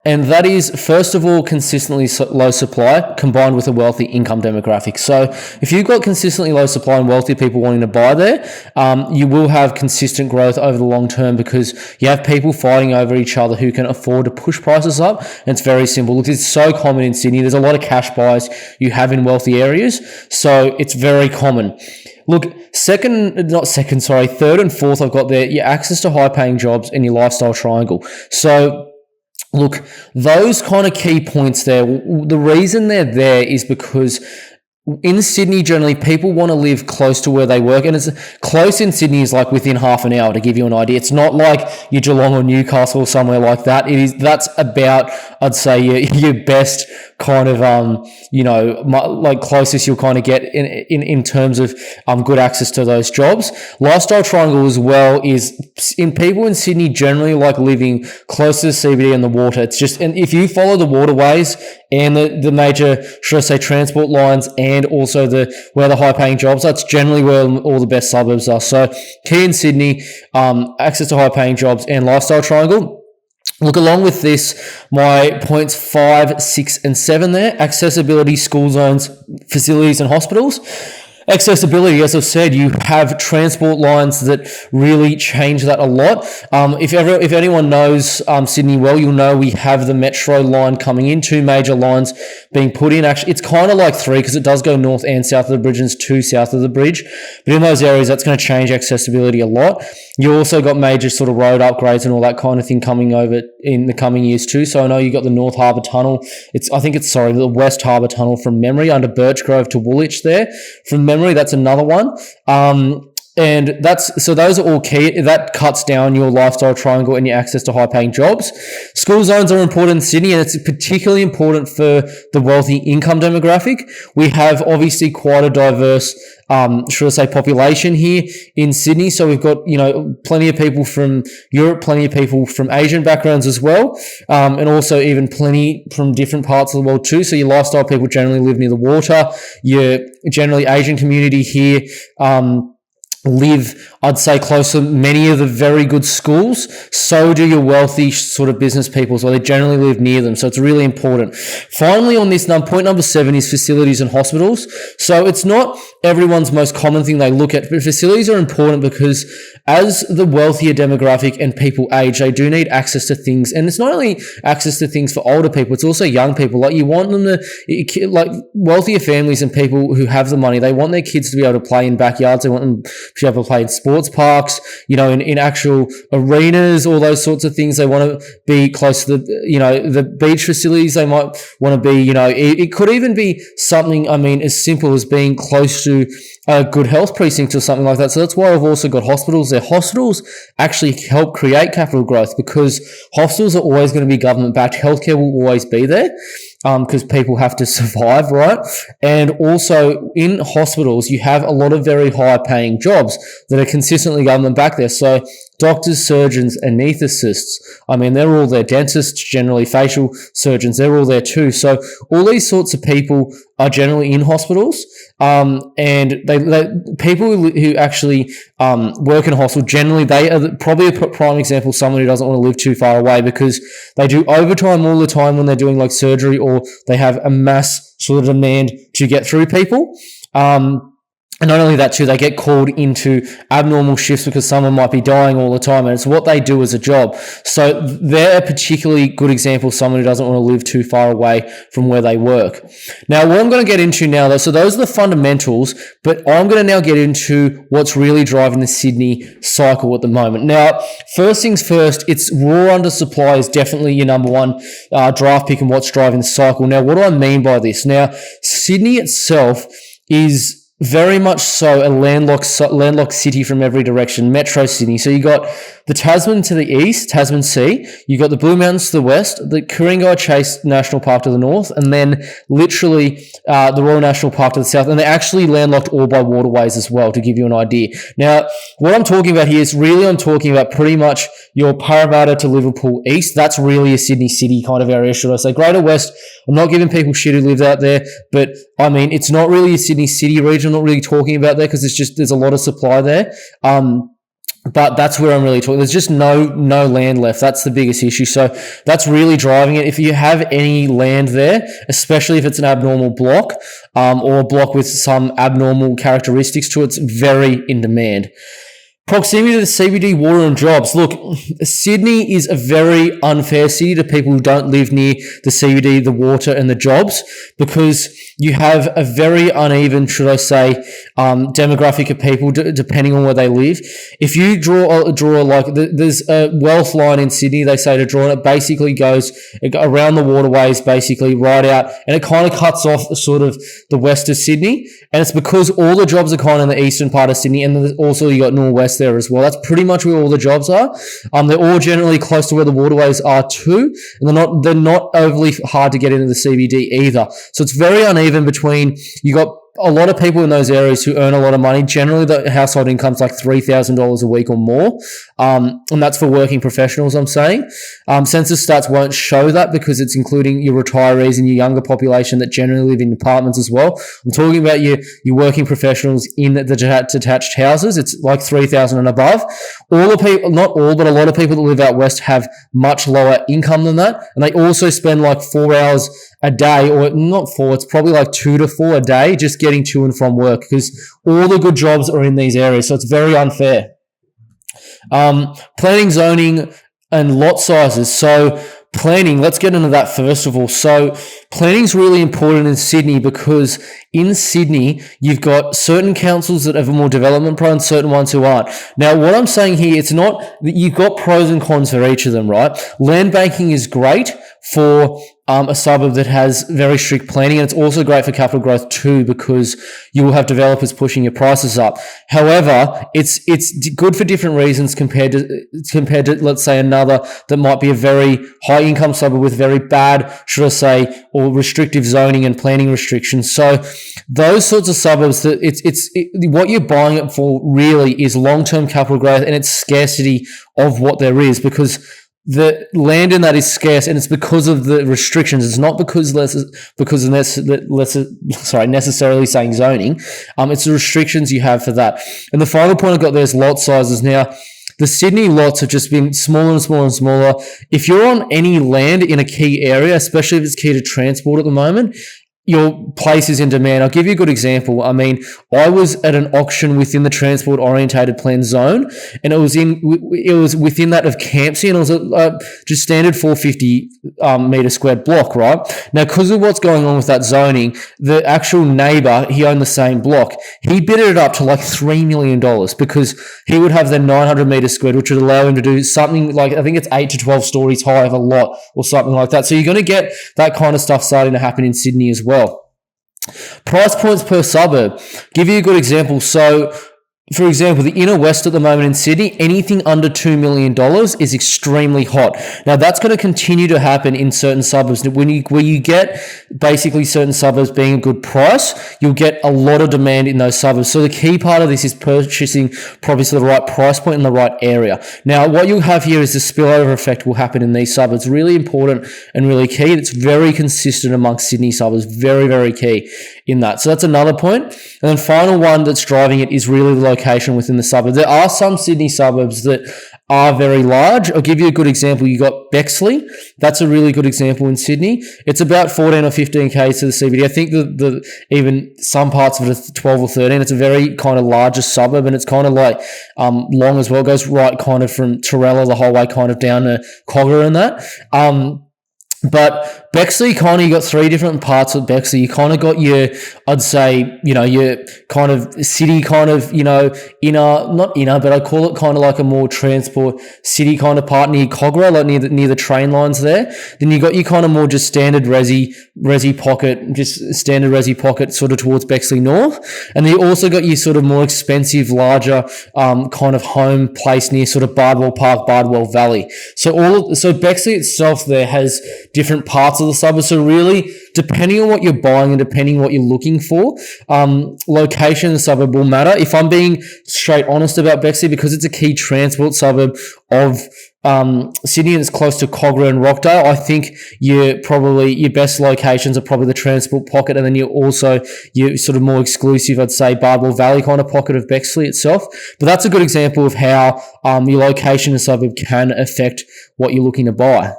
And that is, first of all, consistently low supply combined with a wealthy income demographic. So if you've got consistently low supply and wealthy people wanting to buy there, you will have consistent growth over the long term because you have people fighting over each other who can afford to push prices up. And it's very simple. Look, it's so common in Sydney. There's a lot of cash buys you have in wealthy areas. So it's very common. Look, third and fourth I've got there, your access to high paying jobs and your lifestyle triangle. So look, those kind of key points there, the reason they're there is because in Sydney, generally, people want to live close to where they work. And it's close in Sydney is like within half an hour, to give you an idea. It's not like your Geelong or Newcastle or somewhere like that. That's about, I'd say, your best kind of, like closest you'll kind of get in terms of good access to those jobs. Lifestyle triangle as well is in people in Sydney generally like living close to the CBD and the water. It's just, and if you follow the waterways and the major, should I say, transport lines and also where the high paying jobs, that's generally where all the best suburbs are. So key in Sydney, access to high paying jobs and lifestyle triangle. Look, along with this, my points 5, 6, and 7 there, accessibility, school zones, facilities, and hospitals. Accessibility, as I've said, you have transport lines that really change that a lot. If anyone knows Sydney well, you'll know we have the metro line coming in, 2 major lines being put in. Actually, it's kind of like 3 because it does go north and south of the bridge, and it's 2 south of the bridge. But in those areas, that's going to change accessibility a lot. You also got major sort of road upgrades and all that kind of thing coming over in the coming years too. So I know you got the North Harbour Tunnel. The West Harbour Tunnel from memory under Birchgrove to Woolwich there. From memory, that's another one. And those are all key. That cuts down your lifestyle triangle and your access to high paying jobs. School zones are important in Sydney, and it's particularly important for the wealthy income demographic. We have obviously quite a diverse, population here in Sydney. So we've got, plenty of people from Europe, plenty of people from Asian backgrounds as well. And also even plenty from different parts of the world too. So your lifestyle people generally live near the water. Your generally Asian community here, live, I'd say, close to many of the very good schools. So do your wealthy sort of business people, so they generally live near them. So it's really important. Finally, on this point number 7 is facilities and hospitals. So it's not everyone's most common thing they look at, but facilities are important because as the wealthier demographic and people age, they do need access to things. And it's not only access to things for older people, it's also young people. Like you want them to, like wealthier families and people who have the money, they want their kids to be able to play in backyards. They want them to be able to play in sports parks, in actual arenas, all those sorts of things. They want to be close to the beach facilities. They might want to be, it could even be something, as simple as being close to a good health precinct or something like that. So that's why I've also got hospitals there. Hospitals actually help create capital growth because hospitals are always going to be government backed. Healthcare will always be there. Because people have to survive, right? And also in hospitals, you have a lot of very high paying jobs that are consistently government back there. So doctors, surgeons, anesthetists, they're all there. Dentists, generally facial surgeons, they're all there too. So all these sorts of people are generally in hospitals. And they people who actually work in a hospital, generally they are probably a prime example of someone who doesn't want to live too far away because they do overtime all the time when they're doing like surgery, or they have a mass sort of demand to get through people. And not only that too, they get called into abnormal shifts because someone might be dying all the time, and it's what they do as a job. So they're a particularly good example of someone who doesn't want to live too far away from where they work. Now, what I'm going to get into now, though, so those are the fundamentals, but I'm going to now get into what's really driving the Sydney cycle at the moment. Now, first things first, it's raw undersupply is definitely your number one draft pick and what's driving the cycle. Now, what do I mean by this? Now, Sydney itself is very much so a landlocked city from every direction, Metro Sydney. So you got the Tasman to the east, Tasman Sea. You got the Blue Mountains to the west, the Ku-ring-gai Chase National Park to the north, and then literally the Royal National Park to the south. And they're actually landlocked all by waterways as well, to give you an idea. Now, what I'm talking about here is really I'm talking about pretty much your Parramatta to Liverpool east. That's really a Sydney City kind of area, should I say. Greater West, I'm not giving people shit who live out there, but it's not really a Sydney City region. I'm not really talking about there because there's a lot of supply there. But that's where I'm really talking. There's just no land left. That's the biggest issue. So that's really driving it. If you have any land there, especially if it's an abnormal block, or a block with some abnormal characteristics to it, it's very in demand. Proximity to the CBD, water and jobs. Look, Sydney is a very unfair city to people who don't live near the CBD, the water and the jobs, because you have a very uneven, should I say, demographic of people depending on where they live. If you draw like there's a wealth line in Sydney, they say to draw, and it basically goes around the waterways, basically right out, and it kind of cuts off sort of the west of Sydney, and it's because all the jobs are kind of in the eastern part of Sydney, and then also you got northwest there as well. That's pretty much where all the jobs are. They're all generally close to where the waterways are too, and they're not overly hard to get into the CBD either. So it's very uneven between, you got a lot of people in those areas who earn a lot of money. Generally, the household income's like $3,000 a week or more. And that's for working professionals, I'm saying. Census stats won't show that because it's including your retirees and your younger population that generally live in apartments as well. I'm talking about your working professionals in the detached houses. It's like 3,000 and above. All the people, not all, but a lot of people that live out west have much lower income than that. And they also spend like 4 hours a day, or not 4, it's probably like 2 to 4 a day just getting to and from work, because all the good jobs are in these areas. So it's very unfair. Planning, zoning, and lot sizes. So planning, let's get into that first of all. So planning is really important in Sydney because in Sydney, you've got certain councils that have a more development pro and certain ones who aren't. Now, what I'm saying here, it's not that you've got pros and cons for each of them, right? Land banking is great for a suburb that has very strict planning, and it's also great for capital growth too, because you will have developers pushing your prices up. However, it's good for different reasons compared to let's say another that might be a very high income suburb with very bad, should I say, or restrictive zoning and planning restrictions. So those sorts of suburbs, that what you're buying it for really is long-term capital growth, and it's scarcity of what there is, because the land in that is scarce, and it's because of the restrictions. It's not necessarily saying zoning. It's the restrictions you have for that. And the final point I've got there is lot sizes. Now, the Sydney lots have just been smaller and smaller and smaller. If you're on any land in a key area, especially if it's key to transport at the moment, your place is in demand. I'll give you a good example. I mean, I was at an auction within the transport orientated plan zone, and it was within that of Campsie, and it was a just standard 450 meter squared block, right? Now, because of what's going on with that zoning, the actual neighbor, he owned the same block. He bid it up to like $3 million because he would have the 900 meter squared, which would allow him to do something like, I think it's 8 to 12 stories high of a lot or something like that. So you're going to get that kind of stuff starting to happen in Sydney as well. Price points per suburb. Give you a good example. So, for example, the inner west at the moment in Sydney, anything under $2 million is extremely hot. Now, that's going to continue to happen in certain suburbs. Where you get basically certain suburbs being a good price, you'll get a lot of demand in those suburbs. So the key part of this is purchasing properties to the right price point in the right area. Now, what you'll have here is the spillover effect will happen in these suburbs. Really important and really key. It's very consistent amongst Sydney suburbs. Very, very key in that. So that's another point. And then final one that's driving it is really the location within the suburb. There are some Sydney suburbs that are very large. I'll give you a good example. You got Bexley. That's a really good example in Sydney. It's about 14 or 15 k's to the CBD. I think the even some parts of it are 12 or 13. It's a very kind of larger suburb, and it's kind of like long as well. It goes right kind of from Torella the whole way kind of down to Cogger and that. But Bexley, kind of, you got three different parts of Bexley. You kind of got your, I'd say, your kind of city kind of, not inner, but I call it kind of like a more transport city kind of part near Cogra, like near the train lines there. Then you got your kind of more just standard resi pocket sort of towards Bexley North. And then you also got your sort of more expensive, larger kind of home place near sort of Bardwell Park, Bardwell Valley. So Bexley itself there has different parts of the suburb. So really, depending on what you're buying and depending on what you're looking for, location in the suburb will matter. If I'm being straight honest about Bexley, because it's a key transport suburb of Sydney and it's close to Cogra and Rockdale, I think your best locations are probably the Transport pocket, and then you're sort of more exclusive, I'd say, Barbara Valley kind of pocket of Bexley itself. But that's a good example of how your location and suburb can affect what you're looking to buy.